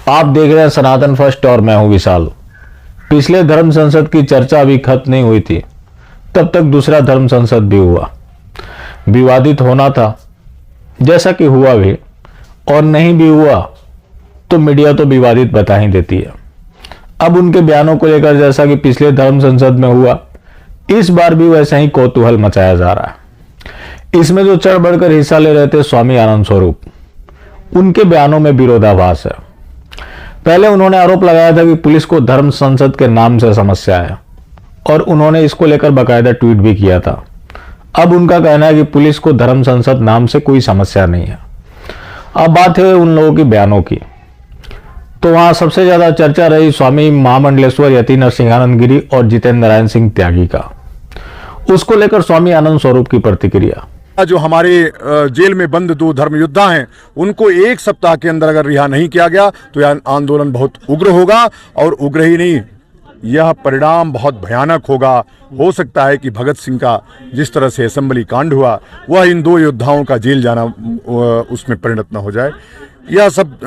आप देख रहे हैं सनातन फर्स्ट और मैं हूं विशाल। पिछले धर्म संसद की चर्चा अभी खत्म नहीं हुई थी, तब तक दूसरा धर्म संसद भी हुआ। विवादित होना था, जैसा कि हुआ भी, और नहीं भी हुआ तो मीडिया तो विवादित बता ही देती है। अब उनके बयानों को लेकर जैसा कि पिछले धर्म संसद में हुआ, इस बार भी वैसा ही कौतूहल मचाया जा रहा है। इसमें जो चढ़ बढ़कर हिस्सा ले रहे थे स्वामी आनंद स्वरूप, उनके बयानों में विरोधाभास है। पहले उन्होंने आरोप लगाया था कि पुलिस को धर्म संसद के नाम से समस्या है, और उन्होंने इसको लेकर बाकायदा ट्वीट भी किया था। अब उनका कहना है कि पुलिस को धर्म संसद नाम से कोई समस्या नहीं है। अब बात है उन लोगों के बयानों की, तो वहां सबसे ज्यादा चर्चा रही स्वामी महामंडलेश्वर यति नरसिंहानंद गिरी और जितेंद्र नारायण सिंह त्यागी का। उसको लेकर स्वामी आनंद स्वरूप की प्रतिक्रिया। जो हमारे जेल में बंद 2 धर्म योद्धा हैं, उनको 1 सप्ताह के अंदर अगर रिहा नहीं किया गया तो यह आंदोलन बहुत उग्र होगा, और उग्र ही नहीं, यह परिणाम बहुत भयानक होगा। हो सकता है कि भगत सिंह का जिस तरह से असेंबली कांड हुआ, वह इन 2 योद्धाओं का जेल जाना उसमें परिणत न हो जाए। यह सब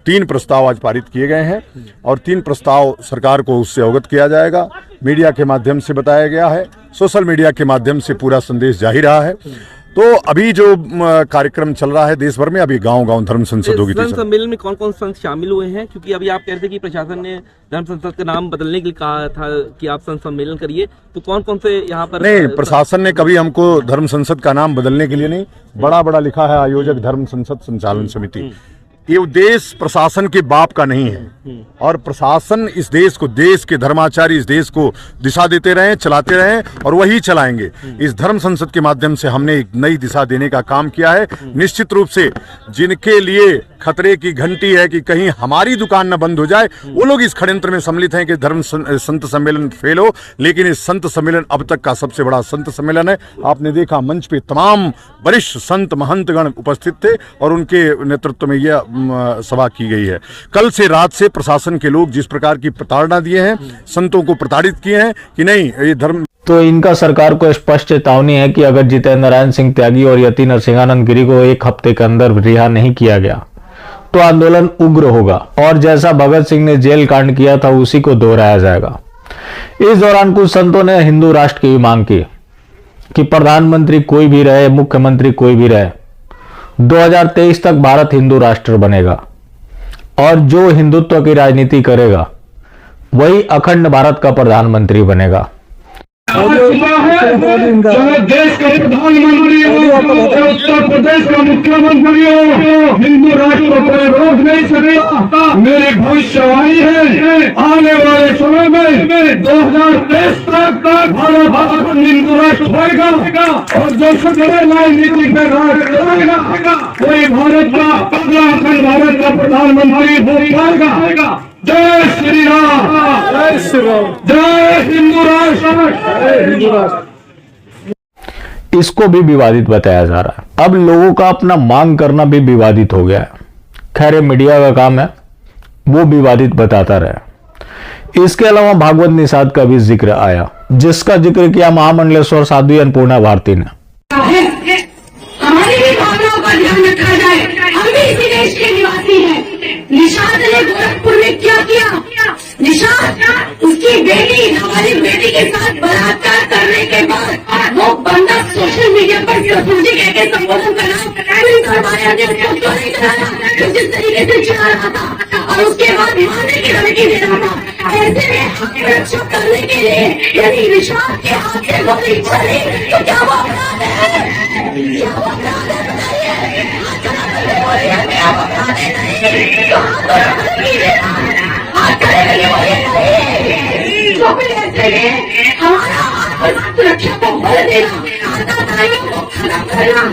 3 प्रस्ताव आज पारित किए गए हैं, और 3 प्रस्ताव सरकार को उससे अवगत किया जाएगा। मीडिया के माध्यम से बताया गया है, सोशल मीडिया के माध्यम से पूरा संदेश जा ही रहा है। तो अभी जो कार्यक्रम चल रहा है देश भर में, अभी गांव-गांव धर्म संसद होगी। धर्म सम्मेलन में कौन-कौन संत शामिल हुए हैं? क्योंकि अभी आप कह रहे थे कि प्रशासन ने धर्म संसद का नाम बदलने के लिए कहा था कि आप संत सम्मेलन करिए, तो कौन-कौन से यहाँ पर? नहीं, प्रशासन ने कभी हमको धर्म संसद का नाम बदलने के लिए नहीं, बड़ा लिखा है आयोजक धर्म संसद संचालन समिति। ये उद्देश्य प्रशासन के बाप का नहीं है, और प्रशासन इस देश को, देश के धर्माचार्य इस देश को दिशा देते रहे, चलाते रहे, और वही चलाएंगे। इस धर्म संसद के माध्यम से हमने एक नई दिशा देने का काम किया है। निश्चित रूप से जिनके लिए खतरे की घंटी है कि कहीं हमारी दुकान न बंद हो जाए, वो लोग इस षड्यंत्र में सम्मिलित हैं कि धर्म संत सम्मेलन फेल हो। लेकिन इस संत सम्मेलन अब तक का सबसे बड़ा संत सम्मेलन है। आपने देखा मंच पे तमाम वरिष्ठ संत महंतगण उपस्थित थे, और उनके नेतृत्व में यह सभा की गई है। कल से रात से प्रशासन के लोग जिस प्रकार की प्रताड़ना दिए हैं, संतों को प्रताड़ित किए हैं कि नहीं ये धर्म, तो इनका सरकार को स्पष्ट चेतावनी है कि अगर जितेंद्र नारायण सिंह त्यागी और यति नरसिंहानंद गिरी को 1 हफ्ते के अंदर रिहा नहीं किया गया तो आंदोलन उग्र होगा, और जैसा भगत सिंह ने जेल कांड किया था उसी को दोहराया जाएगा। इस दौरान कुछ संतों ने हिंदू राष्ट्र की भी मांग की कि प्रधानमंत्री कोई भी रहे, मुख्यमंत्री कोई भी रहे, 2023 तक भारत हिंदू राष्ट्र बनेगा, और जो हिंदुत्व की राजनीति करेगा वही अखंड भारत का प्रधानमंत्री बनेगा। चाहे देश का प्रधानमंत्री हो, उत्तर प्रदेश का मुख्यमंत्री हो, हिंदू राष्ट्र को कोई रोक नहीं सकेगा। मेरी भविष्यवाणी है, आने वाले समय में 2023 तक भारत हिंदू राष्ट्र होगा, और जो सदस्य राजनीति में राज करेगा वही भारत का अगला अखंड भारत का प्रधानमंत्री हो पाएगा। जय श्री राम, जय श्री राम, जय हिंदू राष्ट्र। इसको भी विवादित बताया जा रहा है। अब लोगों का अपना मांग करना भी विवादित हो गया है। खैर ये मीडिया का काम है, वो विवादित बताता रहे। इसके अलावा भागवत निषाद का भी जिक्र आया, जिसका जिक्र किया महामंडलेश्वर साध्वी अन्नपूर्णा भारती ने। हमारी भी भावनाओं का ध्यान रखा जाए, हम भी इसी देश के निवासी हैं। निषाद ने गोरखपुर में क्या किया? निषाद उसकी बेटी, हमारी बेटी के साथ बलात्कार करने के बाद वो बंदा सोशल मीडिया पर ससुजी के संबोधन करवाया, जिस तरीके से चला रहा था, और उसके बाद मारने की धमकी दे रहा था। ऐसे में हमें रक्षा करने के लिए यदि निषाद के हाथ से गोली चली तो क्या वो अपराध है? क्या वो अपराध है? बताइए। हमारा सुरक्षा को बल देना, आतंकवादियों को खत्म करना,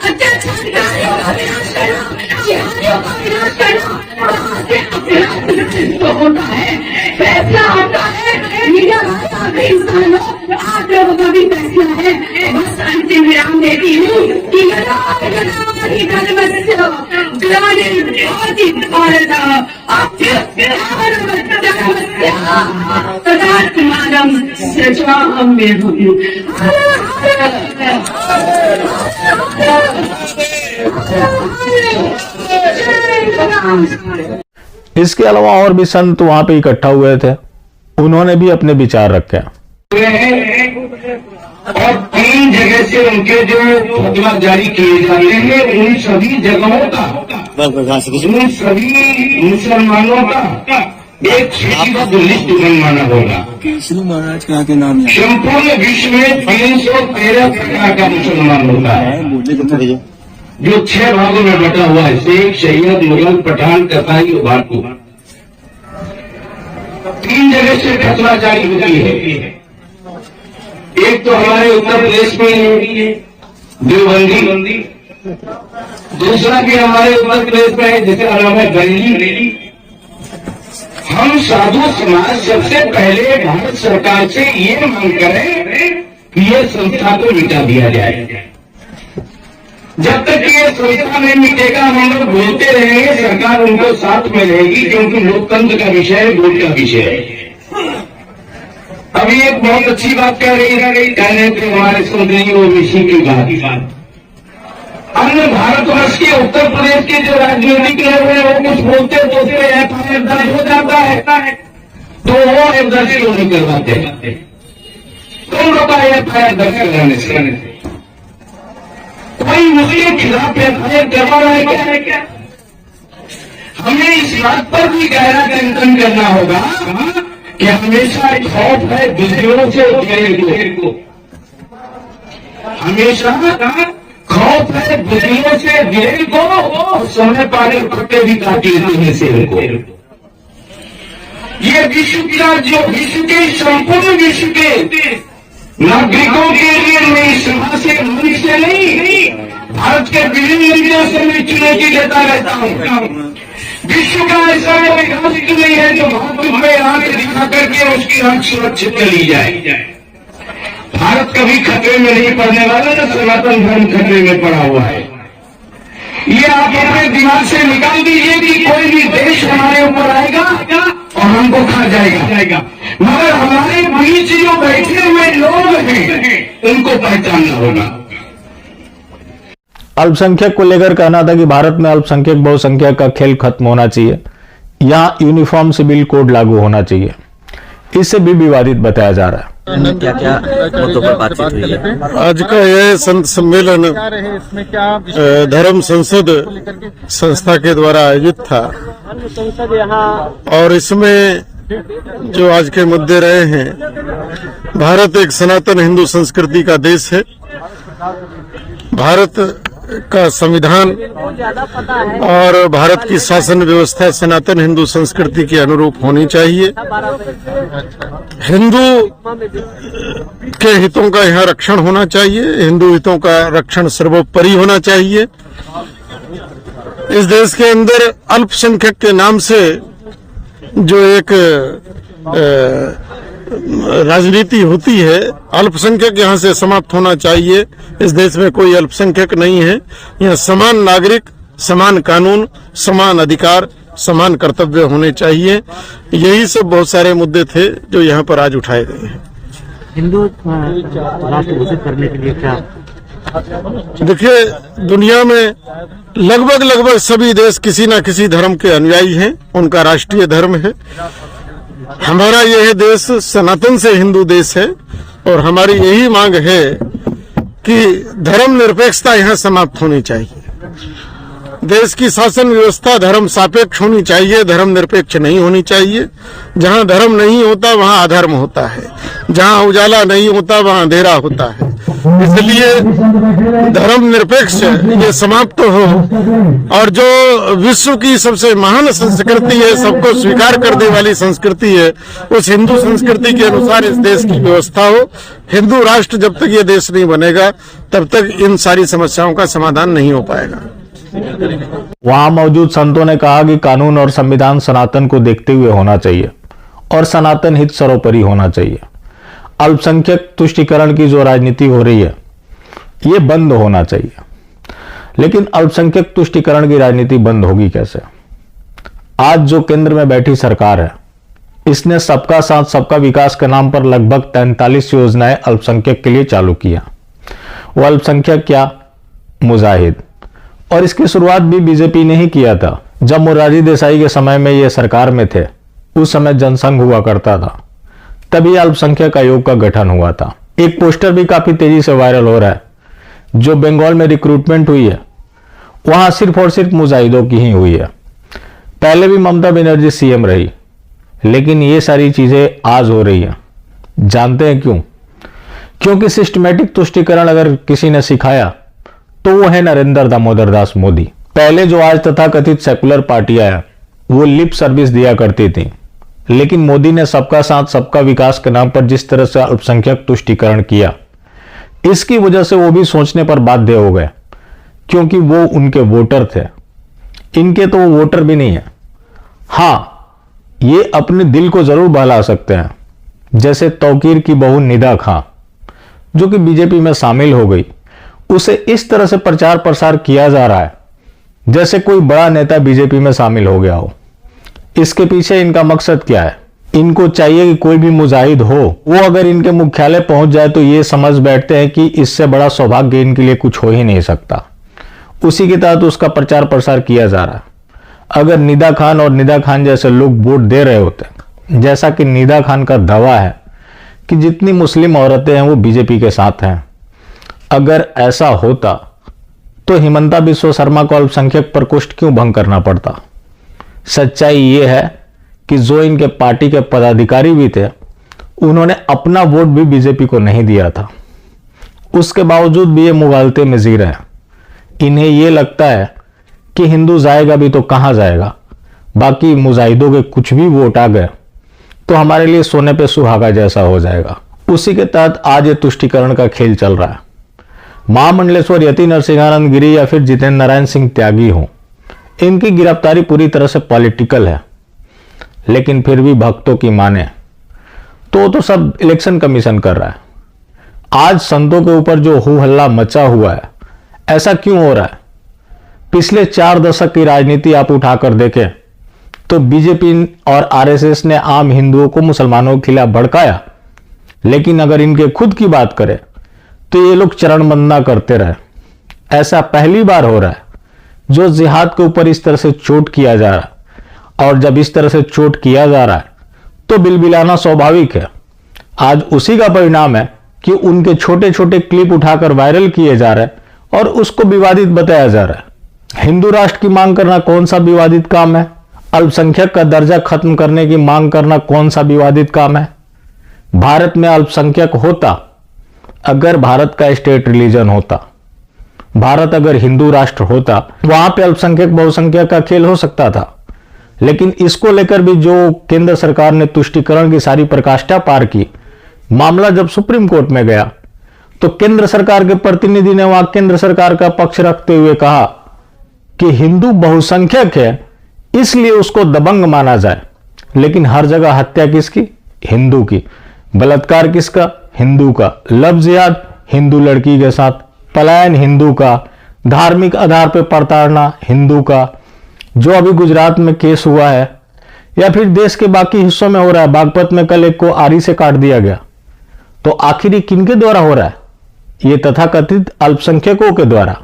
अत्याचारियों का विनाश करना, जिहादियों का विनाश करना, तो होता है, फैसला होता है। मीडिया आप लोगों का भी फैसला है। बस अंतिम विराम देती हूँ कि इसके अलावा और भी संत वहां पे इकट्ठा हुए थे, उन्होंने भी अपने विचार रखे। और 3 जगह से उनके जो फतवा जारी किए जाते हैं, उन सभी जगहों का, उन सभी मुसलमानों का एक सूचीबद्ध लिस्ट बनवाना होगा। महाराज का के नाम संपूर्ण विश्व में 313 प्रकार का मुसलमान होता है, जो 6 भागों में बटा हुआ है: शेख, सैयद, मुगल, पठान, कसाई और भाटू। 3 जगह से फतवा जारी होती है। एक तो हमारे उत्तर प्रदेश में है देवबंदी, दूसरा भी हमारे उत्तर प्रदेश में है जिसका नाम है बरेली। हम साधु समाज सबसे पहले भारत सरकार से ये मांग करें कि ये संस्था को मिटा दिया जाए। जब तक ये संस्था नहीं मिटेगा हम लोग बोलते रहेंगे, सरकार उनको साथ में रहेगी, क्योंकि लोकतंत्र का विषय है, वोट का विषय है। अभी एक बहुत अच्छी बात कह कहने थे हमारे सुंदरी ओबीसी की बात। अन्य भारतवर्ष के उत्तर प्रदेश के जो राजनीतिक लोग हैं वो कुछ बोलते तो उस पर FIR दर्ज हो जाता है, तो वो दर्ज क्यों नहीं करवाते? तुम लोग का FIR दर्ज कराने से कोई उसके खिलाफ FIR करवा रहा है क्या? हमें इस बात पर भी गहरा चिंतन करना होगा कि हमेशा खौफ है बिजलियों से घेरे को, हमेशा खौफ है बिजलियों से घेरे को, और सोने पानी कुत्ते भी काट लेते हैं शेर को। ये विश्व का जो विश्व के संपूर्ण विश्व के नागरिकों के लिए मैं इस सभा से मंच से नहीं, भारत के विभिन्न राज्यों से मैं चुनौती देता रहता हूँ। विश्व का ऐसा कोई राष्ट्र नहीं है जो भारत में आंख दिखा करके उसकी आंख सुरक्षित कर ली जाए। भारत कभी खतरे में नहीं पड़ने वाला, ना सनातन धर्म खतरे में पड़ा हुआ है। ये आप अपने दिमाग से निकाल दीजिए कि कोई भी देश हमारे ऊपर आएगा और हमको खा जाएगा, मगर हमारे बीच जो बैठे हुए लोग हैं उनको पहचानना होगा। अल्पसंख्यक को लेकर कहना था कि भारत में अल्पसंख्यक बहुसंख्यक का खेल खत्म होना चाहिए, यहाँ यूनिफॉर्म सिविल कोड लागू होना चाहिए। इससे भी विवादित बताया जा रहा है। क्या क्या मुद्दों पर बातचीत हुई है? आज का यह संत सम्मेलन धर्म संसद संस्था के द्वारा आयोजित था, और इसमें जो आज के मुद्दे रहे हैं, भारत एक सनातन हिंदू संस्कृति का देश है। भारत का संविधान और भारत की शासन व्यवस्था सनातन हिंदू संस्कृति के अनुरूप होनी चाहिए। हिंदू के हितों का यहाँ रक्षण होना चाहिए, हिंदू हितों का रक्षण सर्वोपरि होना चाहिए। इस देश के अंदर अल्पसंख्यक के नाम से जो एक राजनीति होती है, अल्पसंख्यक यहाँ से समाप्त होना चाहिए। इस देश में कोई अल्पसंख्यक नहीं है। यहाँ समान नागरिक, समान कानून, समान अधिकार, समान कर्तव्य होने चाहिए। यही सब बहुत सारे मुद्दे थे जो यहाँ पर आज उठाए गए हैं। हिंदू राष्ट्र घोषित करने के लिए क्या? देखिए, दुनिया में लगभग सभी देश किसी न किसी धर्म के अनुयायी हैं, उनका राष्ट्रीय धर्म है। हमारा यह देश सनातन से हिंदू देश है, और हमारी यही मांग है कि धर्म निरपेक्षता यहाँ समाप्त होनी चाहिए। देश की शासन व्यवस्था धर्म सापेक्ष होनी चाहिए, धर्म निरपेक्ष नहीं होनी चाहिए। जहाँ धर्म नहीं होता वहाँ अधर्म होता है, जहाँ उजाला नहीं होता वहाँ अंधेरा होता है। इसलिए धर्म निरपेक्ष ये समाप्त हो, और जो विश्व की सबसे महान संस्कृति है, सबको स्वीकार करने वाली संस्कृति है, उस हिंदू संस्कृति के अनुसार इस देश की व्यवस्था हो। हिंदू राष्ट्र जब तक ये देश नहीं बनेगा तब तक इन सारी समस्याओं का समाधान नहीं हो पाएगा। वहां मौजूद संतों ने कहा कि कानून और संविधान सनातन को देखते हुए होना चाहिए और सनातन हित सर्वोपरि होना चाहिए। अल्पसंख्यक तुष्टीकरण की जो राजनीति हो रही है ये बंद होना चाहिए, लेकिन अल्पसंख्यक तुष्टीकरण की राजनीति बंद होगी कैसे? आज जो केंद्र में बैठी सरकार है, इसने सबका साथ सबका विकास के नाम पर लगभग 43 योजनाएं अल्पसंख्यक के लिए चालू किया। वो अल्पसंख्यक क्या, मुजाहिद। और इसकी शुरुआत भी बीजेपी ने ही किया था। जब मोरारजी देसाई के समय में ये सरकार में थे, उस समय जनसंघ हुआ करता था, तभी अल्पसंख्यक आयोग का गठन हुआ था। एक पोस्टर भी काफी तेजी से वायरल हो रहा है, जो बंगाल में रिक्रूटमेंट हुई है, वहां सिर्फ और सिर्फ मुजाहिदों की ही हुई है। पहले भी ममता बनर्जी सीएम रही, लेकिन ये सारी चीजें आज हो रही हैं। जानते हैं क्यों? क्योंकि सिस्टमैटिक तुष्टीकरण अगर किसी ने सिखाया तो वो है नरेंद्र दामोदर दास मोदी। पहले जो आज तथाकथित सेकुलर पार्टियां हैं, वो लिप सर्विस दिया करती थी, लेकिन मोदी ने सबका साथ सबका विकास के नाम पर जिस तरह से अल्पसंख्यक तुष्टीकरण किया, इसकी वजह से वो भी सोचने पर बाध्य हो गए, क्योंकि वो उनके वोटर थे। इनके तो वो वोटर भी नहीं है। हाँ, ये अपने दिल को जरूर बहला सकते हैं, जैसे तौकीर की बहू निदा खां, जो कि बीजेपी में शामिल हो गई। उसे इस तरह से प्रचार प्रसार किया जा रहा है जैसे कोई बड़ा नेता बीजेपी में शामिल हो गया हो। इसके पीछे इनका मकसद क्या है? इनको चाहिए कि कोई भी मुजाहिद हो, वो अगर इनके मुख्यालय पहुंच जाए तो ये समझ बैठते हैं कि इससे बड़ा सौभाग्य इनके लिए कुछ हो ही नहीं सकता। उसी के तहत उसका प्रचार प्रसार किया जा रहा है। अगर निदा खान और निदा खान जैसे लोग वोट दे रहे होते, जैसा कि निदा खान का दावा है कि जितनी मुस्लिम औरतें हैं वो बीजेपी के साथ हैं, अगर ऐसा होता तो हिमंता बिस्वा शर्मा को अल्पसंख्यक प्रकोष्ठ क्यों भंग करना पड़ता? सच्चाई ये है कि जो इनके पार्टी के पदाधिकारी भी थे, उन्होंने अपना वोट भी बीजेपी को नहीं दिया था। उसके बावजूद भी ये मुगालते में जी रहे हैं। इन्हें ये लगता है कि हिंदू जाएगा भी तो कहां जाएगा, बाकी मुजाहिदों के कुछ भी वोट आ गए तो हमारे लिए सोने पे सुहागा जैसा हो जाएगा। उसी के तहत आज ये तुष्टीकरण का खेल चल रहा है। महामंडलेश्वर यति नरसिंहानंद गिरी या फिर जितेंद्र नारायण सिंह त्यागी हो, इनकी गिरफ्तारी पूरी तरह से पॉलिटिकल है, लेकिन फिर भी भक्तों की माने तो सब इलेक्शन कमीशन कर रहा है। आज संतों के ऊपर जो हू हल्ला मचा हुआ है, ऐसा क्यों हो रहा है? पिछले 4 दशक की राजनीति आप उठाकर देखें तो बीजेपी और आरएसएस ने आम हिंदुओं को मुसलमानों के खिलाफ भड़काया, लेकिन अगर इनके खुद की बात करें तो ये लोग चरणवंदना करते रहे। ऐसा पहली बार हो रहा है जो जिहाद के ऊपर इस तरह से चोट किया जा रहा है, और जब इस तरह से चोट किया जा रहा है तो बिलबिलाना स्वाभाविक है। आज उसी का परिणाम है कि उनके छोटे छोटे क्लिप उठाकर वायरल किए जा रहे हैं और उसको विवादित बताया जा रहा है। हिंदू राष्ट्र की मांग करना कौन सा विवादित काम है? अल्पसंख्यक का दर्जा खत्म करने की मांग करना कौन सा विवादित काम है? भारत में अल्पसंख्यक होता अगर भारत का स्टेट रिलीजन होता, भारत अगर हिंदू राष्ट्र होता, वहां पे अल्पसंख्यक बहुसंख्यक का खेल हो सकता था। लेकिन इसको लेकर भी जो केंद्र सरकार ने तुष्टीकरण की सारी प्रकाष्ठा पार की, मामला जब सुप्रीम कोर्ट में गया तो केंद्र सरकार के प्रतिनिधि ने वहां केंद्र सरकार का पक्ष रखते हुए कहा कि हिंदू बहुसंख्यक है इसलिए उसको दबंग माना जाए। लेकिन हर जगह हत्या किसकी? हिंदू की। बलात्कार किसका? हिंदू का। लव जिहाद हिंदू लड़की के साथ, पलायन हिंदू का, धार्मिक आधार पर प्रताड़ना हिंदू का, जो अभी गुजरात में केस हुआ है या फिर देश के बाकी हिस्सों में हो रहा है। बागपत में कल एक को आरी से काट दिया गया, तो आखिर ये किनके द्वारा हो रहा है? ये तथाकथित अल्पसंख्यकों के द्वारा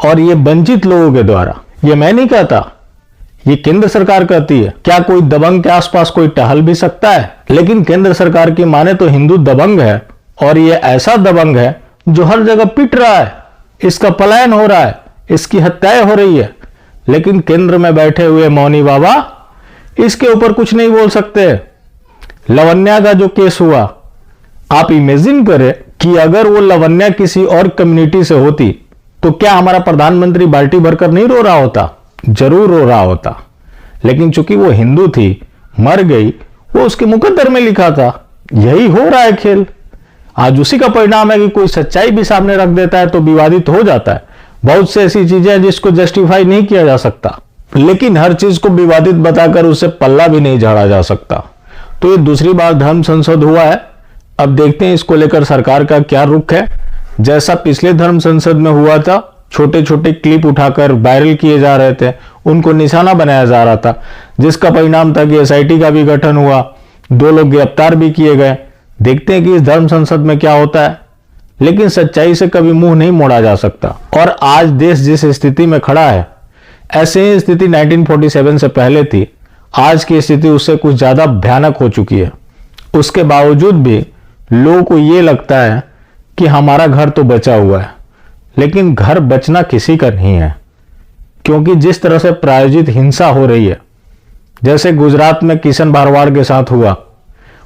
और ये वंचित लोगों के द्वारा। ये मैं नहीं कहता, ये केंद्र सरकार कहती है। क्या कोई दबंग के आसपास कोई टहल भी सकता है? लेकिन केंद्र सरकार की माने तो हिंदू दबंग है, और ये ऐसा दबंग है जो हर जगह पिट रहा है, इसका पलायन हो रहा है, इसकी हत्याएं हो रही है। लेकिन केंद्र में बैठे हुए मौनी बाबा इसके ऊपर कुछ नहीं बोल सकते। लवन्या का जो केस हुआ, आप इमेजिन करें कि अगर वो लवन्या किसी और कम्युनिटी से होती तो क्या हमारा प्रधानमंत्री बाल्टी भरकर नहीं रो रहा होता? जरूर रो रहा होता। लेकिन चूंकि वो हिंदू थी, मर गई, वो उसके मुकद्दर में लिखा था। यही हो रहा है खेल। आज उसी का परिणाम है कि कोई सच्चाई भी सामने रख देता है तो विवादित हो जाता है। बहुत से ऐसी चीजें हैं जिसको जस्टिफाई नहीं किया जा सकता, लेकिन हर चीज को विवादित बताकर उससे पल्ला भी नहीं झाड़ा जा सकता। तो ये दूसरी बार धर्म संसद हुआ है। अब देखते हैं इसको लेकर सरकार का क्या रुख है। जैसा पिछले धर्म संसद में हुआ था, छोटे छोटे क्लिप उठाकर वायरल किए जा रहे थे, उनको निशाना बनाया जा रहा था, जिसका परिणाम था कि एसआईटी का भी गठन हुआ, 2 लोग गिरफ्तार भी किए गए। देखते हैं कि इस धर्म संसद में क्या होता है। लेकिन सच्चाई से कभी मुंह नहीं मोड़ा जा सकता। और आज देश जिस स्थिति में खड़ा है, ऐसे ही स्थिति 1947 से पहले थी। आज की स्थिति उससे कुछ ज्यादा भयानक हो चुकी है। उसके बावजूद भी लोगों को ये लगता है कि हमारा घर तो बचा हुआ है, लेकिन घर बचना किसी का नहीं है, क्योंकि जिस तरह से प्रायोजित हिंसा हो रही है, जैसे गुजरात में किशन भारवाड़ के साथ हुआ,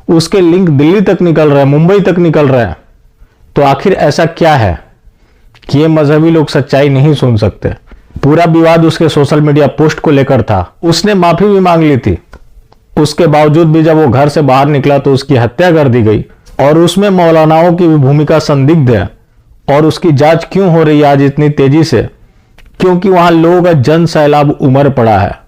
उसके लिंक दिल्ली तक निकल रहे हैं, मुंबई तक निकल रहे हैं। तो आखिर ऐसा क्या है कि ये मजहबी लोग सच्चाई नहीं सुन सकते। पूरा विवाद उसके सोशल मीडिया पोस्ट को लेकर था। उसने माफी भी मांग ली थी। उसके बावजूद भी जब वो घर से बाहर निकला तो उसकी हत्या कर दी गई, और उसमें मौलानाओं की भी भूमिका संदिग्ध है। और उसकी जांच क्यों हो रही है आज इतनी तेजी से? क्योंकि वहां लोगों का जन सैलाब उमड़ पड़ा है।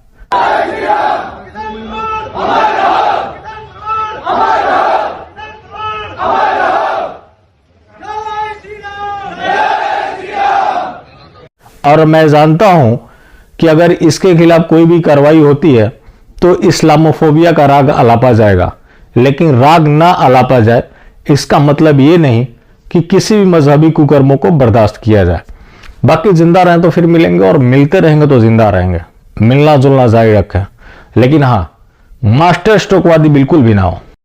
और मैं जानता हूं कि अगर इसके खिलाफ कोई भी कार्रवाई होती है तो इस्लामोफोबिया का राग अलापा जाएगा। लेकिन राग ना अलापा जाए इसका मतलब ये नहीं कि किसी भी मजहबी कुकर्मों को बर्दाश्त किया जाए। बाकी जिंदा रहें तो फिर मिलेंगे, और मिलते रहेंगे तो जिंदा रहेंगे। मिलना जुलना जारी रखें, लेकिन हाँ, मास्टर स्ट्रोकवादी बिल्कुल भी ना हो।